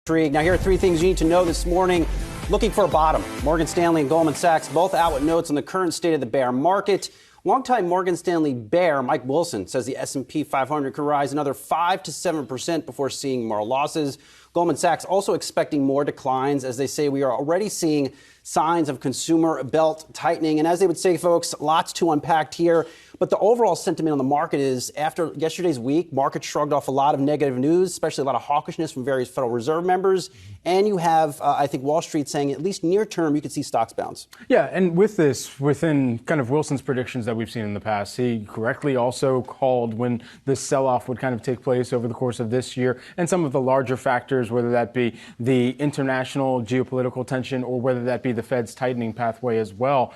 Now, here are three things you need to know this morning. Looking for a bottom. Morgan Stanley and Goldman Sachs both out with notes on the current state of the bear market. Longtime Morgan Stanley bear Mike Wilson says the S&P 500 could rise another 5 to 7% before seeing more losses. Goldman Sachs also expecting more declines, as they say we are already seeing signs of consumer belt tightening. And as they would say, folks, lots to unpack here. But the overall sentiment on the market is, after yesterday's week, markets shrugged off a lot of negative news, especially a lot of hawkishness from various Federal Reserve members. And you have, I think, Wall Street saying at least near term, you could see stocks bounce. Yeah, and with this, within kind of Wilson's predictions that we've seen in the past, he correctly also called when this sell-off would kind of take place over the course of this year, and some of the larger factors, whether that be the international geopolitical tension or whether that be the Fed's tightening pathway as well.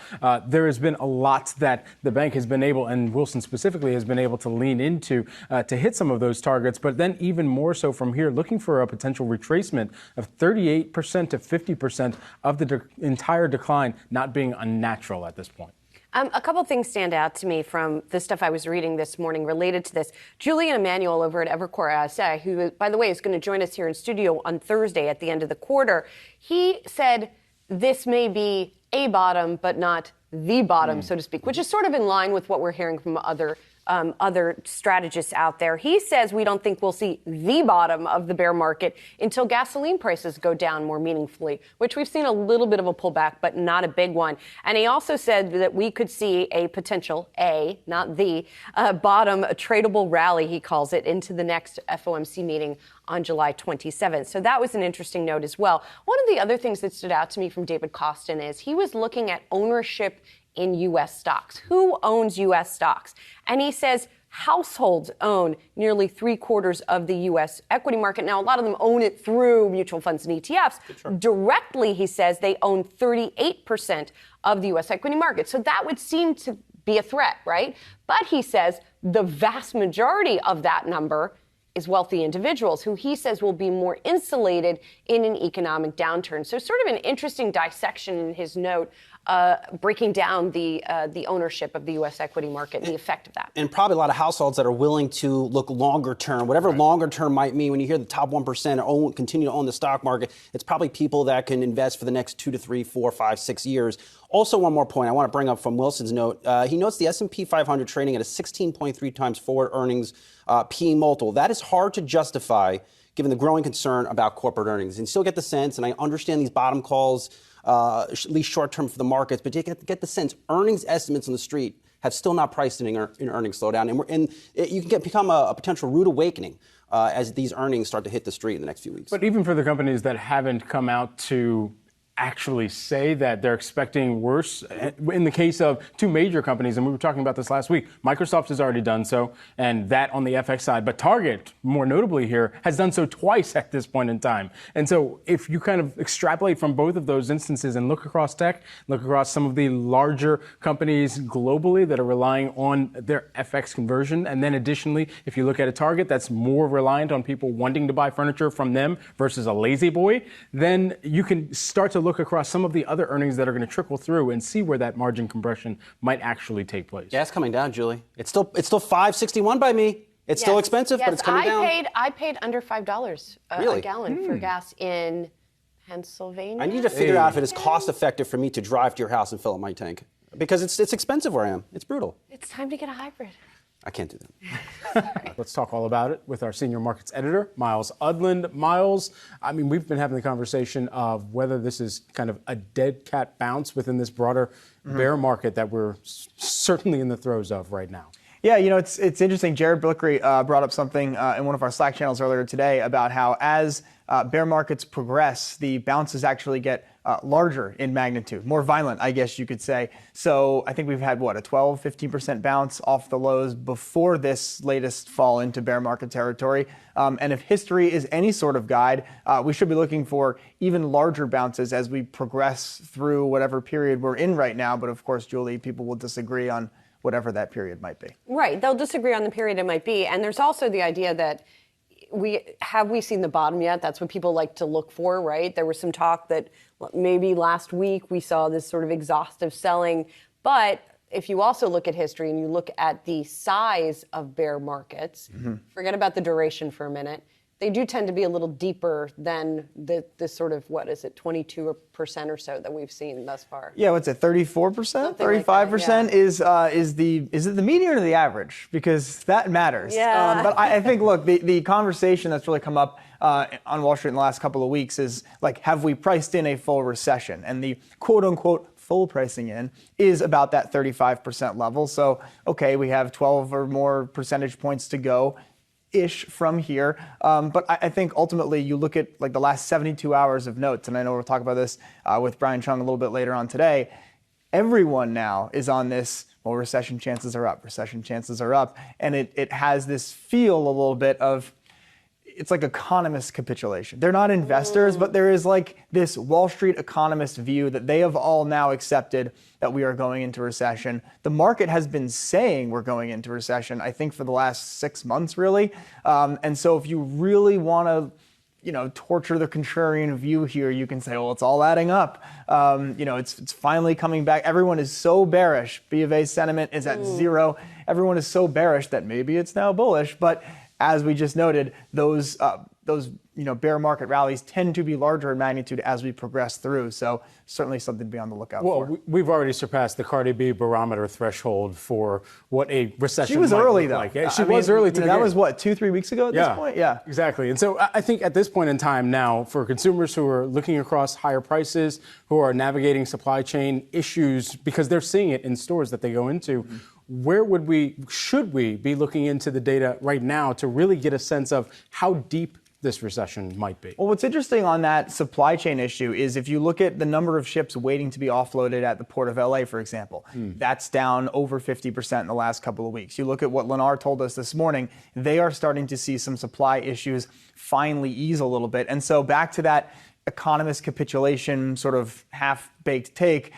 There has been a lot that the bank has been able, and Wilson specifically has been able to lean into to hit some of those targets, but then even more so from here, looking for a potential retracement of 38% to 50% of the entire decline not being unnatural at this point. A couple things stand out to me from the stuff I was reading this morning related to this. Julian Emanuel over at Evercore ISI, who, by the way, is going to join us here in studio on Thursday at the end of the quarter, he said this may be a bottom, but not the bottom, so to speak, which is sort of in line with what we're hearing from other strategists out there. He says we don't think we'll see the bottom of the bear market until gasoline prices go down more meaningfully, which we've seen a little bit of a pullback, but not a big one. And he also said that we could see a potential, not the, bottom, a tradable rally, he calls it, into the next FOMC meeting on July 27th. So that was an interesting note as well. One of the other things that stood out to me from David Kostin is he was looking at ownership in U.S. stocks. Who owns U.S. stocks? And he says households own nearly 3/4 of the U.S. equity market. Now, a lot of them own it through mutual funds and ETFs. Sure. Directly, he says they own 38% of the U.S. equity market. So that would seem to be a threat, right? But he says the vast majority of that number is wealthy individuals who he says will be more insulated in an economic downturn. So sort of an interesting dissection in his note, breaking down the ownership of the U.S. equity market and the effect of that. And probably a lot of households that are willing to look longer term, whatever longer term might mean. When you hear the top 1% continue to own the stock market, it's probably people that can invest for the next 2 to 3, 4, 5, 6 years. Also, one more point I want to bring up from Wilson's note. He notes the S&P 500 trading at a 16.3 times forward earnings PE multiple. That is hard to justify given the growing concern about corporate earnings. And still get the sense, and I understand these bottom calls, at least short term for the markets, but you get the sense earnings estimates on the street have still not priced in earnings slowdown. And you can become a potential rude awakening as these earnings start to hit the street in the next few weeks. But even for the companies that haven't come out to actually say that they're expecting worse, in the case of two major companies, and we were talking about this last week, Microsoft has already done so, and that on the FX side, but Target, more notably here, has done so twice at this point in time. And so if you kind of extrapolate from both of those instances and look across tech, look across some of the larger companies globally that are relying on their FX conversion, and then additionally, if you look at a Target that's more reliant on people wanting to buy furniture from them versus a lazy boy, then you can start to look across some of the other earnings that are going to trickle through and see where that margin compression might actually take place. Yeah, it's coming down, Julie. It's still $5.61 by me. It's still expensive, but it's coming down. I paid under $5 a gallon for gas in Pennsylvania. I need to figure out if it is cost effective for me to drive to your house and fill up my tank, because it's expensive where I am. It's brutal. It's time to get a hybrid. I can't do that. Let's talk all about it with our senior markets editor, Miles Udland. Miles, I mean, we've been having the conversation of whether this is kind of a dead cat bounce within this broader bear market that we're certainly in the throes of right now. Yeah, you know, it's interesting. Jared Blickery brought up something in one of our Slack channels earlier today about how as bear markets progress, the bounces actually get larger in magnitude, more violent, I guess you could say. So I think we've had, a 12, 15% bounce off the lows before this latest fall into bear market territory. And if history is any sort of guide, we should be looking for even larger bounces as we progress through whatever period we're in right now. But of course, Julie, people will disagree on whatever that period might be. Right. They'll disagree on the period it might be. And there's also the idea that we seen the bottom yet? That's what people like to look for, right? There was some talk that maybe last week we saw this sort of exhaustive selling. But if you also look at history and you look at the size of bear markets, forget about the duration for a minute, They do tend to be a little deeper than the sort of, what is it, 22% or so that we've seen thus far. Yeah, what's it, 34%, 35% is it the median or the average? Because that matters. Yeah. But I think, look, the conversation that's really come up on Wall Street in the last couple of weeks is like, have we priced in a full recession? And the quote unquote full pricing in is about that 35% level. So, okay, we have 12 or more percentage points to go ish from here. But I think ultimately you look at like the last 72 hours of notes, and I know we'll talk about this with Brian Chung a little bit later on today. Everyone now is on this, well, recession chances are up, recession chances are up. And it has this feel a little bit of, it's like economist capitulation. They're not investors, but there is like this Wall Street economist view that they have all now accepted that we are going into recession. The market has been saying we're going into recession, I think, for the last 6 months, really. And so if you really want to, torture the contrarian view here, you can say, well, it's all adding up. It's finally coming back. Everyone is so bearish. B of A sentiment is at zero. Everyone is so bearish that maybe it's now bullish, but as we just noted, those bear market rallies tend to be larger in magnitude as we progress through. So certainly something to be on the lookout for. Well, we've already surpassed the Cardi B barometer threshold for what a recession She was might early, look though. like. She was early to the That game. was what, 2-3 weeks ago at this point? Yeah, exactly. And so I think at this point in time now, for consumers who are looking across higher prices, who are navigating supply chain issues because they're seeing it in stores that they go into, where should we be looking into the data right now to really get a sense of how deep this recession might be? Well, what's interesting on that supply chain issue is if you look at the number of ships waiting to be offloaded at the Port of LA, for example, that's down over 50% in the last couple of weeks. You look at what Lennar told us this morning, they are starting to see some supply issues finally ease a little bit. And so back to that economist capitulation sort of half-baked take,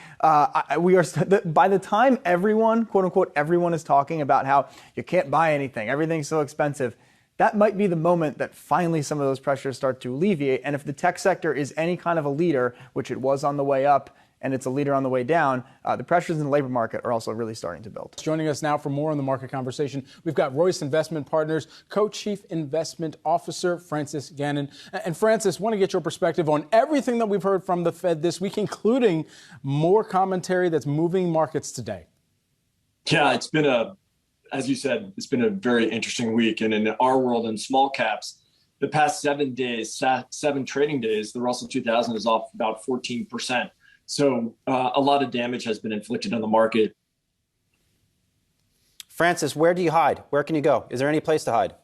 we are by the time everyone, quote unquote, everyone is talking about how you can't buy anything, everything's so expensive, that might be the moment that finally some of those pressures start to alleviate. And if the tech sector is any kind of a leader, which it was on the way up, and it's a leader on the way down, the pressures in the labor market are also really starting to build. Joining us now for more on the market conversation, we've got Royce Investment Partners Co-Chief Investment Officer Francis Gannon. And Francis, want to get your perspective on everything that we've heard from the Fed this week, including more commentary that's moving markets today. Yeah, as you said, it's been a very interesting week. And in our world, in small caps, the past 7 trading days, the Russell 2000 is off about 14%. So a lot of damage has been inflicted on the market. Francis, where do you hide? Where can you go? Is there any place to hide?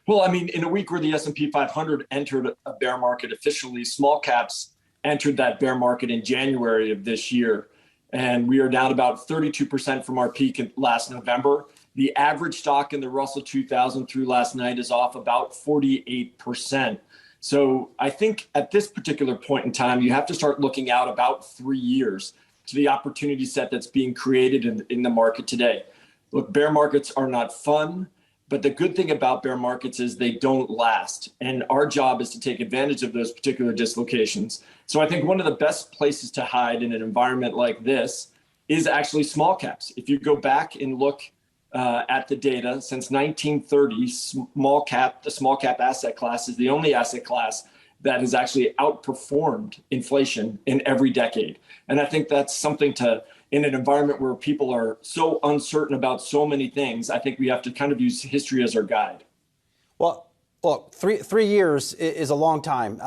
Well, I mean, in a week where the S&P 500 entered a bear market officially, small caps entered that bear market in January of this year. And we are down about 32% from our peak last November. The average stock in the Russell 2000 through last night is off about 48%. So I think at this particular point in time, you have to start looking out about 3 years to the opportunity set that's being created in the market today. Look, bear markets are not fun, but the good thing about bear markets is they don't last. And our job is to take advantage of those particular dislocations. So I think one of the best places to hide in an environment like this is actually small caps. If you go back and look at the data since 1930, the small cap asset class is the only asset class that has actually outperformed inflation in every decade. And I think that's something in an environment where people are so uncertain about so many things, I think we have to kind of use history as our guide. Well, look, three years is a long time.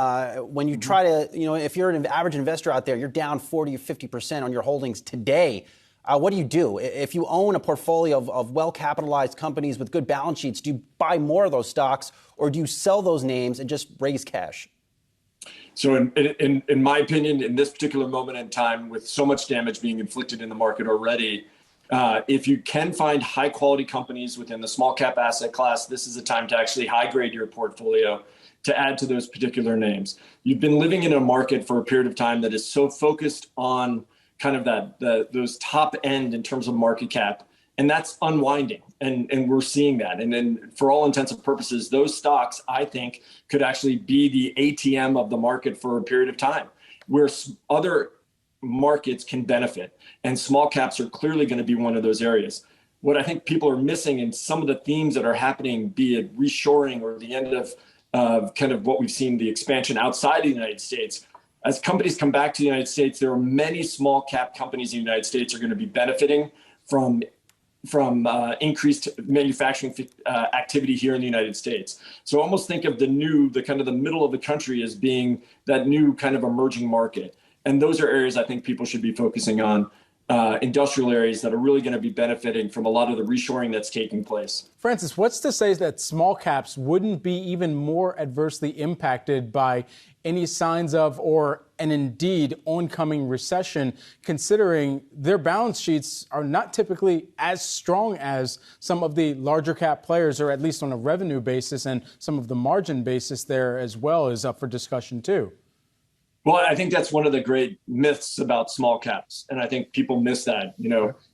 When you try to, if you're an average investor out there, you're down 40 or 50% on your holdings today. What do you do? If you own a portfolio of well-capitalized companies with good balance sheets, do you buy more of those stocks or do you sell those names and just raise cash? So in my opinion, in this particular moment in time, with so much damage being inflicted in the market already, if you can find high-quality companies within the small cap asset class, this is a time to actually high-grade your portfolio to add to those particular names. You've been living in a market for a period of time that is so focused on kind of those top end in terms of market cap, and that's unwinding, and we're seeing that. And then for all intents and purposes, those stocks, I think, could actually be the ATM of the market for a period of time, where other markets can benefit, and small caps are clearly going to be one of those areas. what I think people are missing in some of the themes that are happening, be it reshoring or the end of kind of what we've seen, the expansion outside the United States. As companies come back to the United States, there are many small cap companies in the United States are going to be benefiting from increased manufacturing activity here in the United States. So almost think of the kind of the middle of the country as being that new kind of emerging market. And those are areas I think people should be focusing on, industrial areas that are really going to be benefiting from a lot of the reshoring that's taking place. Francis, what's to say that small caps wouldn't be even more adversely impacted by any signs of or an indeed oncoming recession, considering their balance sheets are not typically as strong as some of the larger cap players, or at least on a revenue basis, and some of the margin basis there as well is up for discussion too? Well, I think that's one of the great myths about small caps. And I think people miss that.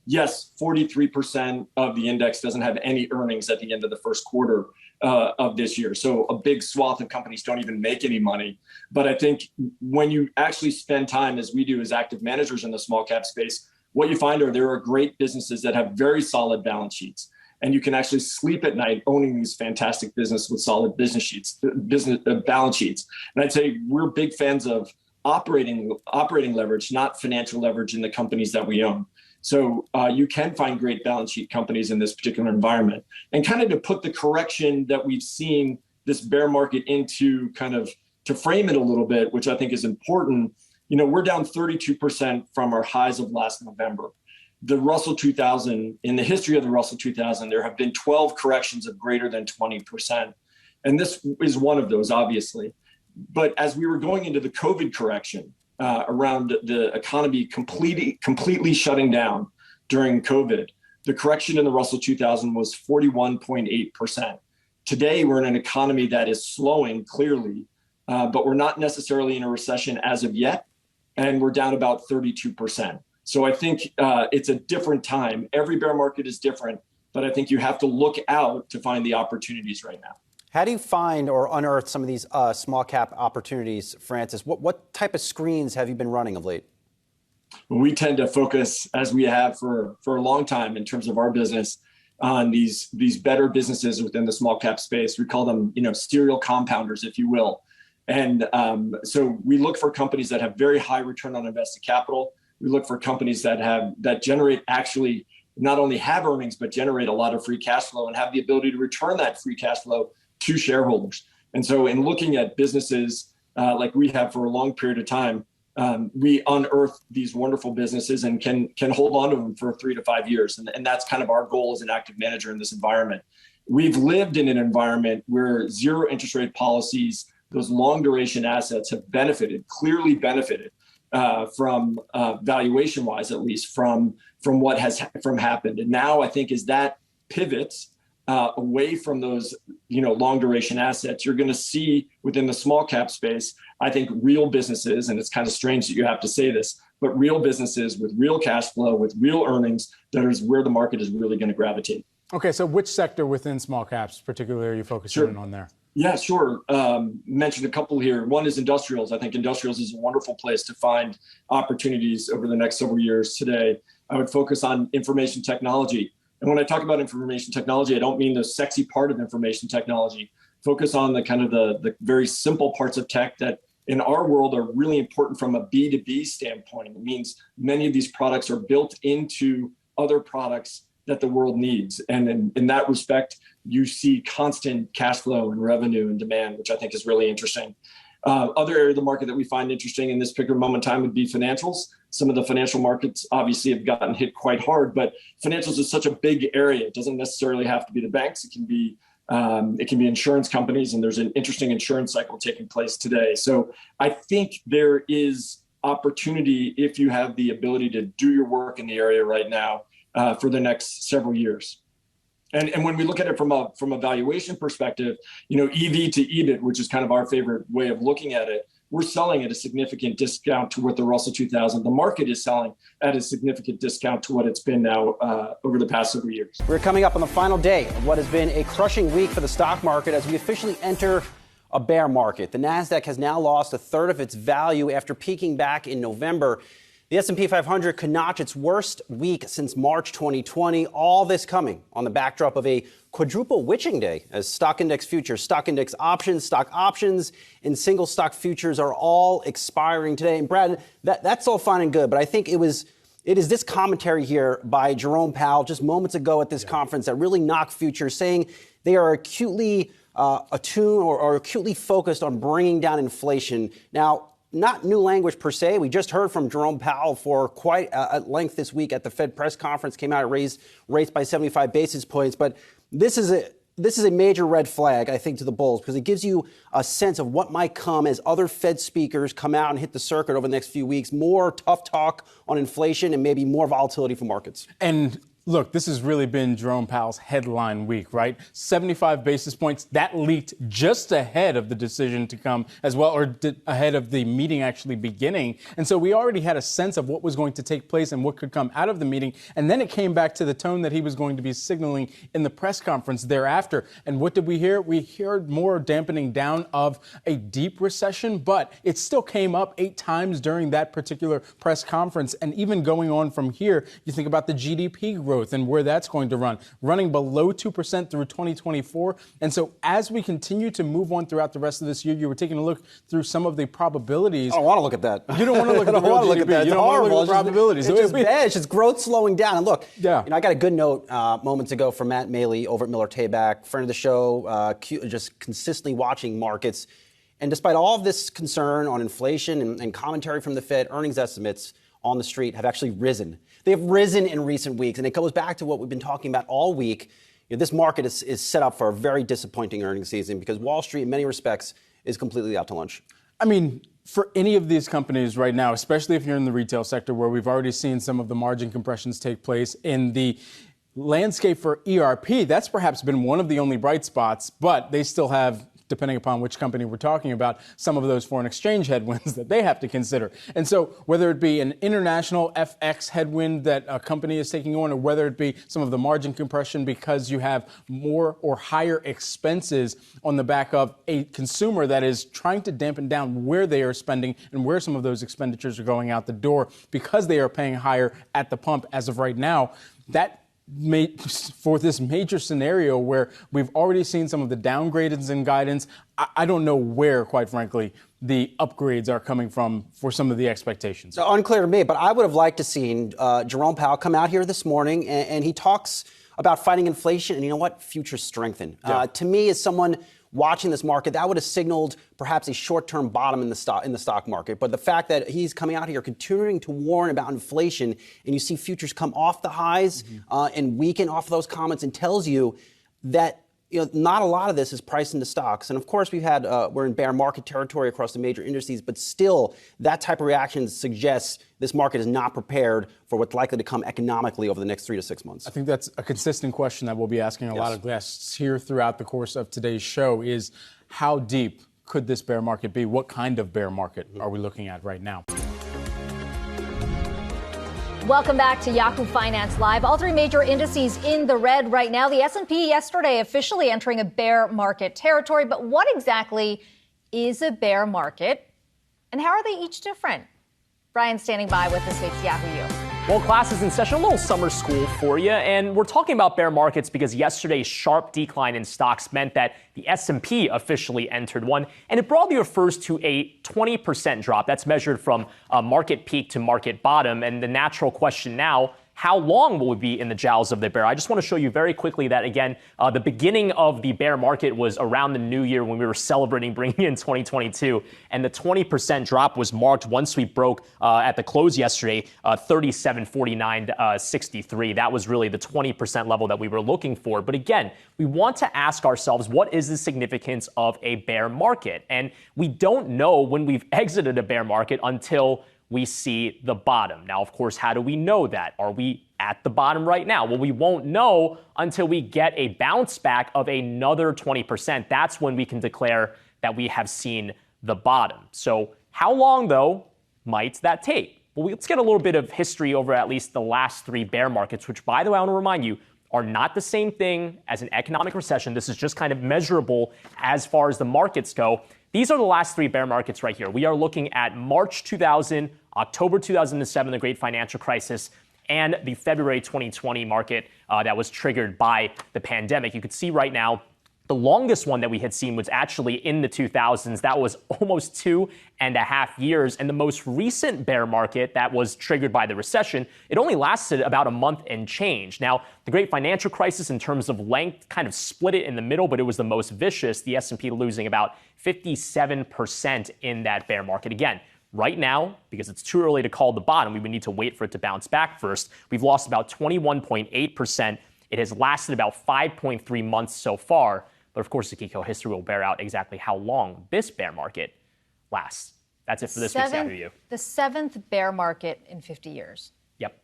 Yes, 43% of the index doesn't have any earnings at the end of the first quarter of this year. So a big swath of companies don't even make any money. But I think when you actually spend time, as we do as active managers in the small cap space, what you find there are great businesses that have very solid balance sheets. And you can actually sleep at night owning these fantastic business with solid balance sheets. And I'd say we're big fans of operating leverage, not financial leverage in the companies that we own. So you can find great balance sheet companies in this particular environment. And kind of to put the correction that we've seen this bear market into, kind of to frame it a little bit, which I think is important, we're down 32% from our highs of last November. The Russell 2000, in the history of the Russell 2000, there have been 12 corrections of greater than 20%. And this is one of those, obviously. But as we were going into the COVID correction around the economy completely shutting down during COVID, the correction in the Russell 2000 was 41.8%. Today, we're in an economy that is slowing clearly, but we're not necessarily in a recession as of yet. And we're down about 32%. So I think it's a different time. Every bear market is different, but I think you have to look out to find the opportunities right now. How do you find or unearth some of these small cap opportunities, Francis? What type of screens have you been running of late? We tend to focus, as we have for a long time in terms of our business, on these better businesses within the small cap space. We call them, serial compounders, if you will. And so we look for companies that have very high return on invested capital. We look for companies that generate, actually not only have earnings, but generate a lot of free cash flow and have the ability to return that free cash flow to shareholders. And so in looking at businesses like we have for a long period of time, we unearth these wonderful businesses and can hold on to them for 3 to 5 years. And that's kind of our goal as an active manager in this environment. We've lived in an environment where zero interest rate policies, those long duration assets have clearly benefited from valuation wise, at least from what has happened. And now I think as that pivots away from those, long duration assets, you're going to see within the small cap space, I think real businesses, and it's kind of strange that you have to say this, but real businesses with real cash flow, with real earnings, that is where the market is really going to gravitate. Okay, so which sector within small caps particularly are you focusing on there? Yeah, sure. Mentioned a couple here. One is industrials. I think industrials is a wonderful place to find opportunities over the next several years. Today, I would focus on information technology. And when I talk about information technology, I don't mean the sexy part of information technology. Focus on the kind of the very simple parts of tech that in our world are really important from a B2B standpoint. It means many of these products are built into other products that the world needs. And in that respect, you see constant cash flow and revenue and demand, which I think is really interesting. Other area of the market that we find interesting in this particular moment in time would be financials. Some of the financial markets obviously have gotten hit quite hard, but financials is such a big area. It doesn't necessarily have to be the banks. It can be insurance companies, and there's an interesting insurance cycle taking place today. So I think there is opportunity if you have the ability to do your work in the area right now for the next several years. And when we look at it from a valuation perspective, EV to EBIT, which is kind of our favorite way of looking at it, we're selling at a significant discount to what the Russell 2000, the market is selling at a significant discount to what it's been now over the past several years. We're coming up on the final day of what has been a crushing week for the stock market as we officially enter a bear market. The NASDAQ has now lost a third of its value after peaking back in November. The S&P 500 could notch its worst week since March 2020. All this coming on the backdrop of a quadruple witching day as stock index futures, stock index options, stock options, and single stock futures are all expiring today. And Brad, that's all fine and good, but I think it is this commentary here by Jerome Powell just moments ago at this conference that really knocked futures, saying they are acutely attuned or acutely focused on bringing down inflation. Now, not new language per se. We just heard from Jerome Powell for quite at length this week at the Fed press conference. Came out and raised rates by 75 basis points. But this is a major red flag, I think, to the bulls because it gives you a sense of what might come as other Fed speakers come out and hit the circuit over the next few weeks. More tough talk on inflation and maybe more volatility for markets. And look, this has really been Jerome Powell's headline week, right? 75 basis points. That leaked just ahead of the decision to come as well, or ahead of the meeting actually beginning. And so we already had a sense of what was going to take place and what could come out of the meeting. And then it came back to the tone that he was going to be signaling in the press conference thereafter. And what did we hear? We heard more dampening down of a deep recession, but it still came up 8 times during that particular press conference. And even going on from here, you think about the GDP growth and where that's going to running below 2% through 2024. And so as we continue to move on throughout the rest of this year, you were taking a look through some of the probabilities. I don't want to look at that. You don't want to look at the real GDP. You don't want to look at the probabilities. It's just bad. It's just growth slowing down. And look, yeah. I got a good note moments ago from Matt Maley over at Miller Tabak, friend of the show, just consistently watching markets. And despite all of this concern on inflation and commentary from the Fed, earnings estimates on the street have actually risen. They have risen in recent weeks, and it goes back to what we've been talking about all week. This market is set up for a very disappointing earnings season because Wall Street, in many respects, is completely out to lunch. I mean, for any of these companies right now, especially if you're in the retail sector where we've already seen some of the margin compressions take place in the landscape for ERP, that's perhaps been one of the only bright spots, but they still have, depending upon which company we're talking about, some of those foreign exchange headwinds that they have to consider. And so whether it be an international FX headwind that a company is taking on, or whether it be some of the margin compression because you have more or higher expenses on the back of a consumer that is trying to dampen down where they are spending and where some of those expenditures are going out the door because they are paying higher at the pump as of right now, that for this major scenario where we've already seen some of the downgrades in guidance, I don't know where, quite frankly, the upgrades are coming from for some of the expectations. So unclear to me, but I would have liked to seen Jerome Powell come out here this morning and he talks about fighting inflation and you know what? Futures strengthen. Yeah. To me, as someone watching this market, that would have signaled perhaps a short-term bottom in the stock market. But the fact that he's coming out here continuing to warn about inflation, and you see futures come off the highs and weaken off of those comments, and tells you that not a lot of this is priced into stocks. And of course, we're in bear market territory across the major indices, but still, that type of reaction suggests this market is not prepared for what's likely to come economically over the next 3 to 6 months. I think that's a consistent question that we'll be asking a lot of guests here throughout the course of today's show is how deep could this bear market be? What kind of bear market are we looking at right now? Welcome back to Yahoo Finance Live. All 3 major indices in the red right now. The S&P yesterday officially entering a bear market territory. But what exactly is a bear market? And how are they each different? Brian standing by with this week's Yahoo You. Well, class is in session, a little summer school for you, and we're talking about bear markets because yesterday's sharp decline in stocks meant that the S&P officially entered one, and it broadly refers to a 20% drop. That's measured from market peak to market bottom, and the natural question now, how long will we be in the jowls of the bear? I just want to show you very quickly that, again, the beginning of the bear market was around the new year when we were celebrating bringing in 2022. And the 20% drop was marked once we broke at the close yesterday, 37.49.63. That was really the 20% level that we were looking for. But again, we want to ask ourselves, what is the significance of a bear market? And we don't know when we've exited a bear market until we see the bottom. Now, of course, how do we know that? Are we at the bottom right now? Well, we won't know until we get a bounce back of another 20%. That's when we can declare that we have seen the bottom. So how long, though, might that take? Well, let's get a little bit of history over at least the last 3 bear markets, which, by the way, I want to remind you, are not the same thing as an economic recession. This is just kind of measurable as far as the markets go. These are the last three bear markets right here. We are looking at March 2000, October 2007, the great financial crisis, and the February 2020 market that was triggered by the pandemic. You could see right now, the longest one that we had seen was actually in the 2000s. That was almost 2.5 years. And the most recent bear market that was triggered by the recession, it only lasted about a month and change. Now, the great financial crisis in terms of length kind of split it in the middle, but it was the most vicious, the S&P losing about 57% in that bear market. Again, right now, because it's too early to call the bottom, we would need to wait for it to bounce back first. We've lost about 21.8%. It has lasted about 5.3 months so far. But of course, Akiko, history will bear out exactly how long this bear market lasts. That's it for this week's Yahoo You. The seventh bear market in 50 years. Yep.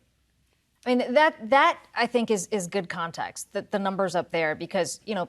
I mean, that I think is good context, the numbers up there, because, you know,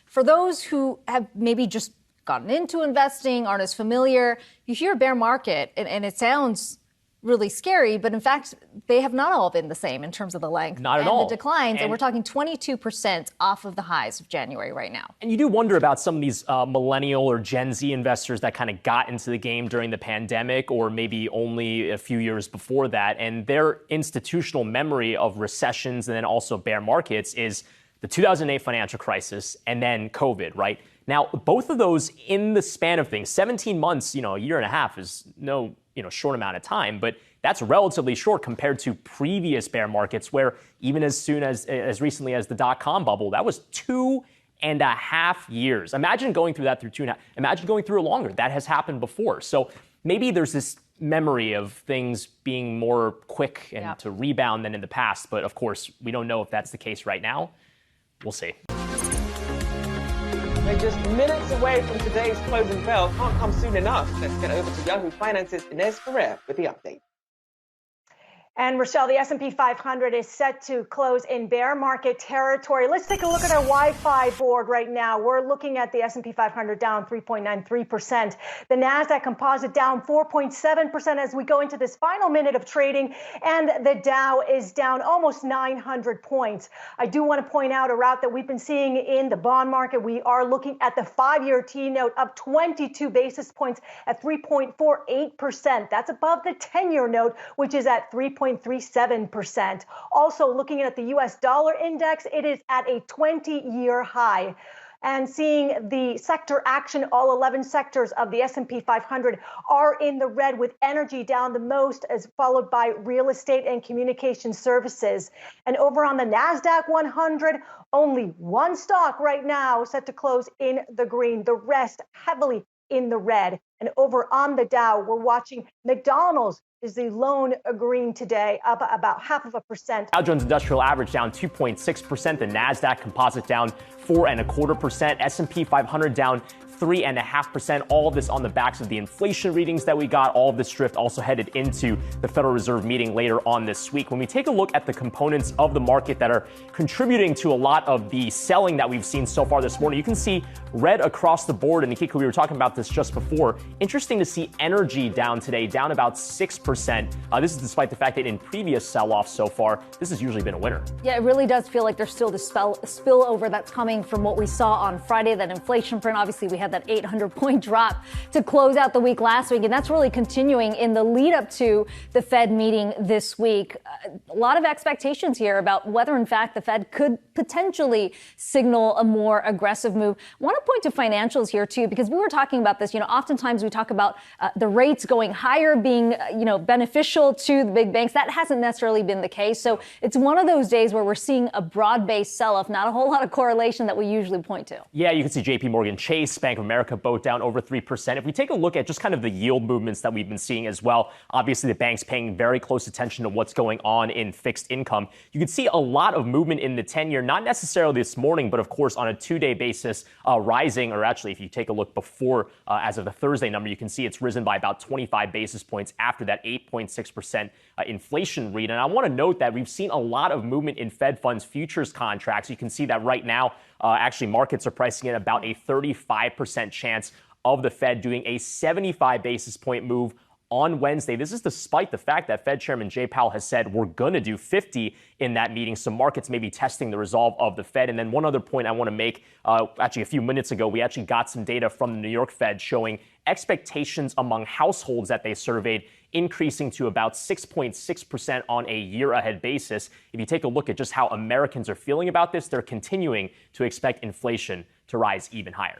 for those who have maybe just gotten into investing, aren't as familiar, you hear bear market and it sounds really scary, but in fact, they have not all been the same in terms of the length not at and all. the declines. And we're talking 22% off of the highs of January right now. And you do wonder about some of these millennial or Gen Z investors that kind of got into the game during the pandemic or maybe only a few years before that. And their institutional memory of recessions and then also bear markets is the 2008 financial crisis and then COVID, right? Now, both of those in the span of things, 17 months, a year and a half is no short amount of time, but that's relatively short compared to previous bear markets where even as soon as recently as the dot-com bubble, that was 2.5 years. Imagine going through that through 2.5. Imagine going through it longer. That has happened before. So maybe there's this memory of things being more quick and to rebound than in the past. But of course, we don't know if that's the case right now. We'll see. They're just minutes away from today's closing bell. Can't come soon enough. Let's get over to Yahoo Finance's Inez Ferrer with the update. And Rochelle, the S&P 500 is set to close in bear market territory. Let's take a look at our Wi-Fi board right now. We're looking at the S&P 500 down 3.93%. The NASDAQ composite down 4.7% as we go into this final minute of trading. And the Dow is down almost 900 points. I do want to point out a route that we've been seeing in the bond market. We are looking at the 5-year T-note up 22 basis points at 3.48%. That's above the 10-year note, which is at 3.37%. Also, looking at the U.S. dollar index, it is at a 20-year high. And seeing the sector action, all 11 sectors of the S&P 500 are in the red, with energy down the most, as followed by real estate and communication services. And over on the NASDAQ 100, only one stock right now set to close in the green, the rest heavily in the red. And over on the Dow, we're watching McDonald's is the lone green today, up about 0.5%. Dow Jones Industrial Average down 2.6%. The NASDAQ Composite down 4.25%. S&P 500 down 3.5%. All of this on the backs of the inflation readings that we got. All of this drift also headed into the Federal Reserve meeting later on this week. When we take a look at the components of the market that are contributing to a lot of the selling that we've seen so far this morning, you can see red across the board. And Akiko, we were talking about this just before. Interesting to see energy down today, down about 6%. This is despite the fact that in previous sell-offs so far, this has usually been a winner. Yeah, it really does feel like there's still this spillover that's coming from what we saw on Friday, that inflation print. Obviously, we had that 800-point drop to close out the week last week, and that's really continuing in the lead up to the Fed meeting this week. A lot of expectations here about whether, in fact, the Fed could potentially signal a more aggressive move. I want to point to financials here, too, because we were talking about this. Oftentimes we talk about the rates going higher being, beneficial to the big banks. That hasn't necessarily been the case. So it's one of those days where we're seeing a broad-based sell-off, not a whole lot of correlation that we usually point to. Yeah, you can see JP Morgan Chase, Bank of America, both down over 3%. If we take a look at just kind of the yield movements that we've been seeing as well, obviously the bank's paying very close attention to what's going on in fixed income. You can see a lot of movement in the 10-year, not necessarily this morning, but of course on a 2-day basis, rising, or actually if you take a look before as of the Thursday number, you can see it's risen by about 25 basis points after that 8.6% inflation read. And I want to note that we've seen a lot of movement in Fed funds futures contracts. You can see that right now, actually markets are pricing in about a 35% chance of the Fed doing a 75 basis point move on Wednesday. This is despite the fact that Fed Chairman Jay Powell has said we're going to do 50 in that meeting. So markets may be testing the resolve of the Fed. And then one other point I want to make, actually a few minutes ago, we actually got some data from the New York Fed showing expectations among households that they surveyed increasing to about 6.6% on a year-ahead basis. If you take a look at just how Americans are feeling about this, they're continuing to expect inflation to rise even higher.